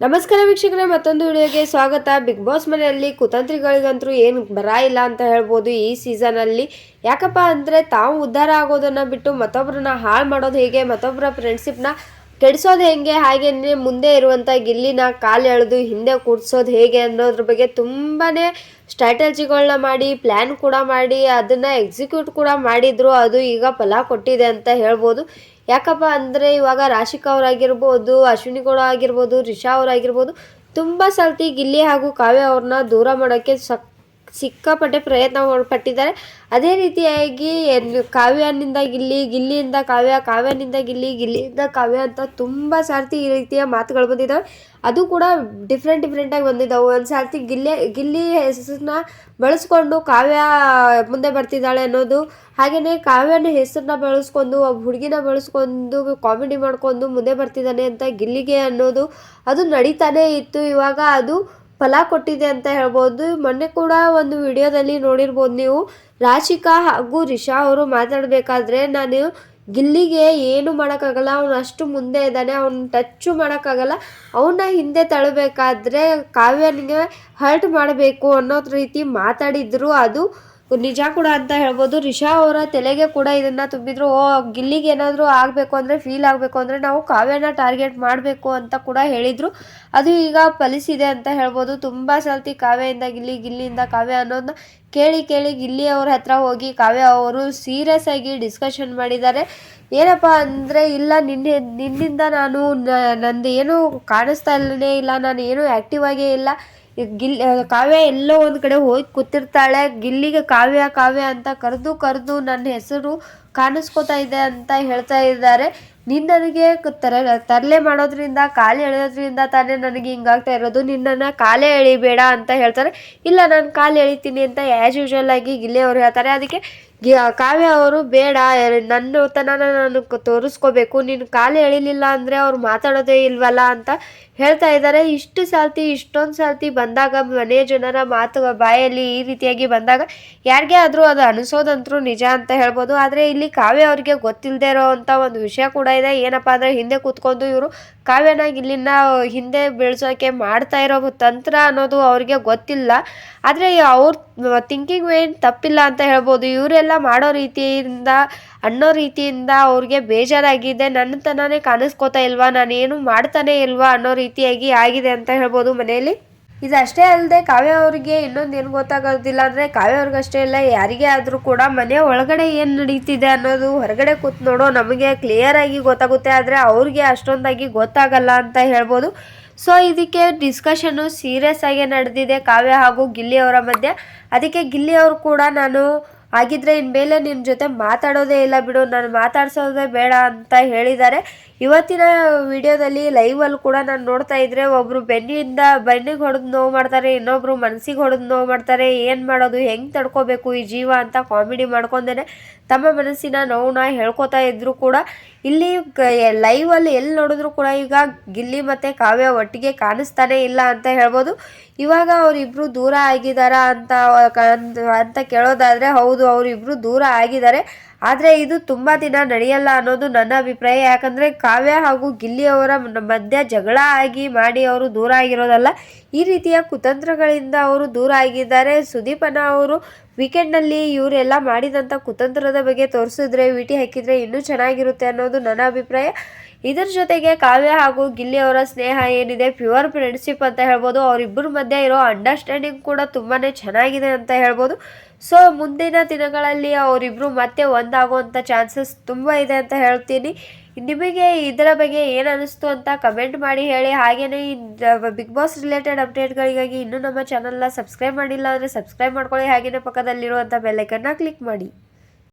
ನಮಸ್ಕಾರ ವೀಕ್ಷಕರೇ, ಮತ್ತೊಂದು ವಿಡಿಯೋಗೆ ಸ್ವಾಗತ. ಬಿಗ್ ಬಾಸ್ ಮನೆಯಲ್ಲಿ ಕುತಂತ್ರಿಗಳಿಗಂತೂ ಏನು ಬರ ಇಲ್ಲ ಅಂತ ಹೇಳ್ಬೋದು ಈ ಸೀಸನಲ್ಲಿ. ಯಾಕಪ್ಪ ಅಂದರೆ ತಾವು ಉದ್ಧಾರ ಆಗೋದನ್ನು ಬಿಟ್ಟು ಮತ್ತೊಬ್ಬರನ್ನ ಹಾಳು ಮಾಡೋದು ಹೇಗೆ, ಮತ್ತೊಬ್ಬರ ಫ್ರೆಂಡ್ಶಿಪ್ನ ಕೆಡಿಸೋದು ಹೆಂಗೆ, ಹಾಗೆಯೇ ಮುಂದೆ ಇರುವಂಥ ಗಿಲ್ಲಿನ ಕಾಲು ಎಳೆದು ಹಿಂದೆ ಕೂಡಿಸೋದು ಹೇಗೆ ಅನ್ನೋದ್ರ ಬಗ್ಗೆ ತುಂಬಾ ಸ್ಟ್ರಾಟಜಿಗಳನ್ನ ಮಾಡಿ ಪ್ಲ್ಯಾನ್ ಕೂಡ ಮಾಡಿ ಅದನ್ನು ಎಕ್ಸಿಕ್ಯೂಟ್ ಕೂಡ ಮಾಡಿದ್ರು. ಅದು ಈಗ ಫಲ ಕೊಟ್ಟಿದೆ ಅಂತ ಹೇಳ್ಬೋದು. ಯಾಕಪ್ಪ ಅಂದರೆ ಇವಾಗ ರಾಶಿಕಾ ಅವರಾಗಿರ್ಬೋದು, ಅಶ್ವಿನಿ ಗೌಡ ಆಗಿರ್ಬೋದು, ರಿಷಾ ಅವರಾಗಿರ್ಬೋದು ತುಂಬ ಸರ್ತಿ ಗಿಲ್ಲಿ ಹಾಗೂ ಕಾವ್ಯ ಅವ್ರನ್ನ ದೂರ ಮಾಡೋಕ್ಕೆ ಸಿಕ್ಕಾಪಟ್ಟೆ ಪ್ರಯತ್ನ ಪಟ್ಟಿದ್ದಾರೆ. ಅದೇ ರೀತಿಯಾಗಿ ಕಾವ್ಯನಿಂದ ಗಿಲ್ಲಿ, ಗಿಲ್ಲಿಯಿಂದ ಕಾವ್ಯ, ಕಾವ್ಯನಿಂದ ಗಿಲ್ಲಿ, ಗಿಲ್ಲಿಯಿಂದ ಕಾವ್ಯ ಅಂತ ತುಂಬ ಸರ್ತಿ ಈ ರೀತಿಯ ಮಾತುಗಳು ಬಂದಿದ್ದಾವೆ. ಅದು ಕೂಡ ಡಿಫ್ರೆಂಟಾಗಿ ಬಂದಿದ್ದಾವೆ. ಒಂದು ಸರ್ತಿ ಗಿಲ್ಲಿ ಹೆಸರನ್ನ ಬಳಸ್ಕೊಂಡು ಕಾವ್ಯ ಮುಂದೆ ಬರ್ತಿದ್ದಾಳೆ ಅನ್ನೋದು, ಹಾಗೆಯೇ ಕಾವ್ಯನ ಹೆಸರನ್ನ ಬಳಸ್ಕೊಂಡು ಒಬ್ಬ ಹುಡುಗಿನ ಬಳಸ್ಕೊಂಡು ಕಾಮಿಡಿ ಮಾಡ್ಕೊಂಡು ಮುಂದೆ ಬರ್ತಿದ್ದಾನೆ ಅಂತ ಗಿಲ್ಲಿಗೆ ಅನ್ನೋದು ಅದು ನಡೀತಾನೇ ಇತ್ತು. ಇವಾಗ ಅದು ಫಲ ಕೊಟ್ಟಿದೆ ಅಂತ ಹೇಳ್ಬೋದು. ಮೊನ್ನೆ ಕೂಡ ಒಂದು ವಿಡಿಯೋದಲ್ಲಿ ನೋಡಿರ್ಬೋದು ನೀವು, ರಾಶಿಕಾ ಹಾಗೂ ರಿಷಾ ಅವರು ಮಾತಾಡಬೇಕಾದ್ರೆ ನಾನು ಗಿಲ್ಲಿಗೆ ಏನು ಮಾಡೋಕ್ಕಾಗಲ್ಲ, ಅವನು ಅಷ್ಟು ಮುಂದೆ ಇದ್ದಾನೆ, ಅವ್ನ ಟಚ್ಚು ಮಾಡೋಕ್ಕಾಗಲ್ಲ, ಅವನ್ನ ಹಿಂದೆ ತಳ್ಳಬೇಕಾದ್ರೆ ಕಾವ್ಯನಿಗೆ ಹರ್ಟ್ ಮಾಡಬೇಕು ಅನ್ನೋದು ರೀತಿ ಮಾತಾಡಿದ್ರು. ಅದು ನಿಜ ಕೂಡ ಅಂತ ಹೇಳ್ಬೋದು. ರಿಷಾ ಅವರ ತಲೆಗೆ ಕೂಡ ಇದನ್ನು ತುಂಬಿದ್ರು. ಗಿಲ್ಲಿಗೆ ಏನಾದರೂ ಆಗಬೇಕು ಅಂದರೆ, ಫೀಲ್ ಆಗಬೇಕು ಅಂದರೆ ನಾವು ಕಾವ್ಯನ ಟಾರ್ಗೆಟ್ ಮಾಡಬೇಕು ಅಂತ ಕೂಡ ಹೇಳಿದರು. ಅದು ಈಗ ಫಲಿಸಿದೆ ಅಂತ ಹೇಳ್ಬೋದು. ತುಂಬ ಸರ್ತಿ ಕಾವ್ಯದಿಂದ ಗಿಲ್ಲಿ, ಗಿಲ್ಲಿಯಿಂದ ಕಾವ್ಯ ಅನ್ನೋದನ್ನ ಕೇಳಿ ಗಿಲ್ಲಿ ಅವ್ರ ಹತ್ರ ಹೋಗಿ ಕಾವ್ಯ ಅವರು ಸೀರಿಯಸ್ ಆಗಿ ಡಿಸ್ಕಷನ್ ಮಾಡಿದ್ದಾರೆ. ಏನಪ್ಪ ಅಂದರೆ, ಇಲ್ಲ ನಿನ್ನಿಂದ ನಂದು ಏನೂ ಕಾಣಿಸ್ತಾ ಇಲ್ಲ, ನಾನು ಏನೂ ಆ್ಯಕ್ಟಿವ್ ಆಗೇ ಇಲ್ಲ, ಕಾವ್ಯ ಎಲ್ಲೋ ಒಂದು ಕಡೆ ಹೋಗಿ ಕೂತಿರ್ತಾಳೆ, ಗಿಲ್ಲಿಗೆ ಕಾವ್ಯ ಅಂತ ಕರೆದು ನನ್ನ ಹೆಸರು ಕಾಣಿಸ್ಕೋತಾ ಇದೆ ಅಂತ ಹೇಳ್ತಾ ಇದ್ದಾರೆ. ನನಗೆ ತರಲೆ ಮಾಡೋದ್ರಿಂದ, ಕಾಲು ಎಳೆಯೋದ್ರಿಂದ ತಾನೇ ನನಗೆ ಹಿಂಗಾಗ್ತಾ ಇರೋದು, ನಿನ್ನನ್ನು ಕಾಲೇ ಎಳಿಬೇಡ ಅಂತ ಹೇಳ್ತಾರೆ. ಇಲ್ಲ, ನಾನು ಕಾಲು ಎಳಿತೀನಿ ಅಂತ ಆ್ಯಸ್ ಯೂಶ್ವಲ್ ಆಗಿ ಗಿಲ್ಲಿ ಅವರು ಹೇಳ್ತಾರೆ. ಅದಕ್ಕೆ ಕಾವ್ಯ ಅವರು ಬೇಡ, ನನ್ನ ತನನ ನಾನು ತೋರಿಸ್ಕೋಬೇಕು, ನೀನು ಕಾಲು ಎಳಿಲಿಲ್ಲ ಅಂದರೆ ಅವ್ರು ಮಾತಾಡೋದೇ ಇಲ್ವಲ್ಲ ಅಂತ ಹೇಳ್ತಾ ಇದ್ದಾರೆ. ಇಷ್ಟೊಂದು ಸರ್ತಿ ಬಂದಾಗ, ಮನೆಯ ಜನರ ಮಾತು ಬಾಯಲ್ಲಿ ಈ ರೀತಿಯಾಗಿ ಬಂದಾಗ ಯಾರಿಗೇ ಆದರೂ ಅದು ಅನಿಸೋದಂತರೂ ನಿಜ ಅಂತ ಹೇಳ್ಬೋದು. ಆದರೆ ಇಲ್ಲಿ ಕಾವ್ಯ ಅವರಿಗೆ ಗೊತ್ತಿಲ್ಲದೆ ಇರೋವಂಥ ಒಂದು ವಿಷಯ ಕೂಡ ಇದೆ. ಏನಪ್ಪ ಅಂದರೆ, ಹಿಂದೆ ಕೂತ್ಕೊಂಡು ಇವರು ಕಾವ್ಯನ ಇಲ್ಲಿನ ಹಿಂದೆ ಬೀಳ್ಸೋಕ್ಕೆ ಮಾಡ್ತಾ ಇರೋ ತಂತ್ರ ಅನ್ನೋದು ಅವ್ರಿಗೆ ಗೊತ್ತಿಲ್ಲ. ಆದರೆ ಅವ್ರ ಥಿಂಕಿಂಗ್ ಏನು ತಪ್ಪಿಲ್ಲ ಅಂತ ಹೇಳ್ಬೋದು. ಇವರೆಲ್ಲ ಮಾಡೋ ರೀತಿಯಿಂದ ಅವ್ರಿಗೆ ಬೇಜಾರಾಗಿದೆ. ನನ್ನ ತನನೇ ಕಾಣಿಸ್ಕೋತಾ ಇಲ್ವಾ, ನಾನೇನು ಮಾಡ್ತಾನೆ ಇಲ್ವಾ ಅನ್ನೋ ರೀತಿಯಾಗಿ ಆಗಿದೆ ಅಂತ ಹೇಳ್ಬೋದು ಮನೆಯಲ್ಲಿ. ಇದಷ್ಟೇ ಅಲ್ಲದೆ ಕಾವ್ಯ ಅವ್ರಿಗೆ ಇನ್ನೊಂದು ಏನು ಗೊತ್ತಾಗೋದಿಲ್ಲ ಅಂದರೆ, ಕಾವ್ಯ ಅವ್ರಿಗಷ್ಟೇ ಇಲ್ಲ, ಯಾರಿಗೇ ಆದರೂ ಕೂಡ ಮನೆಯ ಒಳಗಡೆ ಏನು ನಡೀತಿದೆ ಅನ್ನೋದು ಹೊರಗಡೆ ಕೂತ್ ನೋಡೋ ನಮಗೆ ಕ್ಲಿಯರಾಗಿ ಗೊತ್ತಾಗುತ್ತೆ. ಆದರೆ ಅವ್ರಿಗೆ ಅಷ್ಟೊಂದಾಗಿ ಗೊತ್ತಾಗಲ್ಲ ಅಂತ ಹೇಳ್ಬೋದು. ಸೊ ಇದಕ್ಕೆ ಡಿಸ್ಕಷನ್ನು ಸೀರಿಯಸ್ ಆಗಿ ನಡೆದಿದೆ ಕಾವ್ಯ ಹಾಗೂ ಗಿಲ್ಲಿ ಅವರ ಮಧ್ಯೆ. ಅದಕ್ಕೆ ಗಿಲ್ಲಿ ಅವರು ಕೂಡ, ನಾನು ಆಗಿದ್ರೆ ಇನ್ಮೇಲೆ ನಿನ್ನ ಜೊತೆ ಮಾತಾಡೋದೇ ಇಲ್ಲ ಬಿಡು, ನಾನು ಮಾತಾಡ್ಸೋದೇ ಬೇಡ ಅಂತ ಹೇಳಿದ್ದಾರೆ. ಇವತ್ತಿನ ವಿಡಿಯೋದಲ್ಲಿ ಲೈವಲ್ಲಿ ಕೂಡ ನಾನು ನೋಡ್ತಾ ಇದ್ದರೆ, ಒಬ್ಬರು ಬೆನ್ನಿಗೆ ಹೊಡೆದು ನೋವು ಮಾಡ್ತಾರೆ, ಇನ್ನೊಬ್ಬರು ಮನಸ್ಸಿಗೆ ಹೊಡೆದು ನೋವು ಮಾಡ್ತಾರೆ. ಏನು ಮಾಡೋದು, ಹೆಂಗೆ ತಡ್ಕೋಬೇಕು ಈ ಜೀವ ಅಂತ ಕಾಮಿಡಿ ಮಾಡ್ಕೊಂಡೇ ತಮ್ಮ ಮನಸ್ಸಿನ ನೋವನ್ನ ಹೇಳ್ಕೊತಾ ಇದ್ರು ಕೂಡ. ಇಲ್ಲಿ ಲೈವಲ್ಲಿ ಎಲ್ಲಿ ನೋಡಿದ್ರು ಕೂಡ ಈಗ ಗಿಲ್ಲಿ ಮತ್ತು ಕಾವ್ಯ ಒಟ್ಟಿಗೆ ಕಾಣಿಸ್ತಾನೆ ಇಲ್ಲ ಅಂತ ಹೇಳ್ಬೋದು. ಇವಾಗ ಅವರಿಬ್ಬರು ದೂರ ಆಗಿದ್ದಾರಾ ಅಂತ ಕೇಳೋದಾದರೆ, ಹೌದು, ಅವರಿಬ್ಬರು ದೂರ ಆಗಿದ್ದಾರೆ. ಆದರೆ ಇದು ತುಂಬ ದಿನ ನಡೆಯಲ್ಲ ಅನ್ನೋದು ನನ್ನ ಅಭಿಪ್ರಾಯ. ಯಾಕಂದರೆ ಕಾವ್ಯ ಹಾಗೂ ಗಿಲ್ಲಿ ಅವರ ಮಧ್ಯೆ ಜಗಳ ಮಾಡಿ ಅವರು ದೂರ ಆಗಿರೋದಲ್ಲ, ಈ ರೀತಿಯ ಕುತಂತ್ರಗಳಿಂದ ಅವರು ದೂರ ಆಗಿದ್ದಾರೆ. ಸುದೀಪನ ಅವರು ವೀಕೆಂಡ್ನಲ್ಲಿ ಇವರೆಲ್ಲ ಮಾಡಿದಂಥ ಕುತಂತ್ರದ ಬಗ್ಗೆ ತೋರಿಸಿದ್ರೆ, ವಿಟಿ ಹಾಕಿದರೆ ಇನ್ನೂ ಚೆನ್ನಾಗಿರುತ್ತೆ ಅನ್ನೋದು ನನ್ನ ಅಭಿಪ್ರಾಯ. ಇದರ ಜೊತೆಗೆ ಕಾವ್ಯ ಹಾಗೂ ಗಿಲ್ಲಿ ಅವರ ಸ್ನೇಹ ಏನಿದೆ, ಪ್ಯೂರ್ ಫ್ರೆಂಡ್ಶಿಪ್ ಅಂತ ಹೇಳ್ಬೋದು. ಅವರಿಬ್ಬರ ಮಧ್ಯೆ ಇರೋ ಅಂಡರ್ಸ್ಟ್ಯಾಂಡಿಂಗ್ ಕೂಡ ತುಂಬಾ ಚೆನ್ನಾಗಿದೆ ಅಂತ ಹೇಳ್ಬೋದು. ಸೊ ಮುಂದಿನ ದಿನಗಳಲ್ಲಿ ಅವರಿಬ್ಬರು ಮತ್ತೆ ಒಂದಾಗುವಂಥ ಚಾನ್ಸಸ್ ತುಂಬ ಇದೆ ಅಂತ ಹೇಳ್ತೀನಿ. ನಿಮಗೆ ಇದರ ಬಗ್ಗೆ ಏನು ಅನ್ನಿಸ್ತು ಅಂತ ಕಮೆಂಟ್ ಮಾಡಿ ಹೇಳಿ. ಹಾಗೆಯೇ ಬಿಗ್ ಬಾಸ್ ರಿಲೇಟೆಡ್ ಅಪ್ಡೇಟ್ಗಳಿಗಾಗಿ ಇನ್ನೂ ನಮ್ಮ ಚಾನಲ್ನ ಸಬ್ಸ್ಕ್ರೈಬ್ ಮಾಡಿಲ್ಲ ಅಂದರೆ ಸಬ್ಸ್ಕ್ರೈಬ್ ಮಾಡ್ಕೊಳ್ಳಿ. ಹಾಗೆಯೇ ಪಕ್ಕದಲ್ಲಿರುವಂಥ ಬೆಲ್ ಐಕನ್ನ ಕ್ಲಿಕ್ ಮಾಡಿ.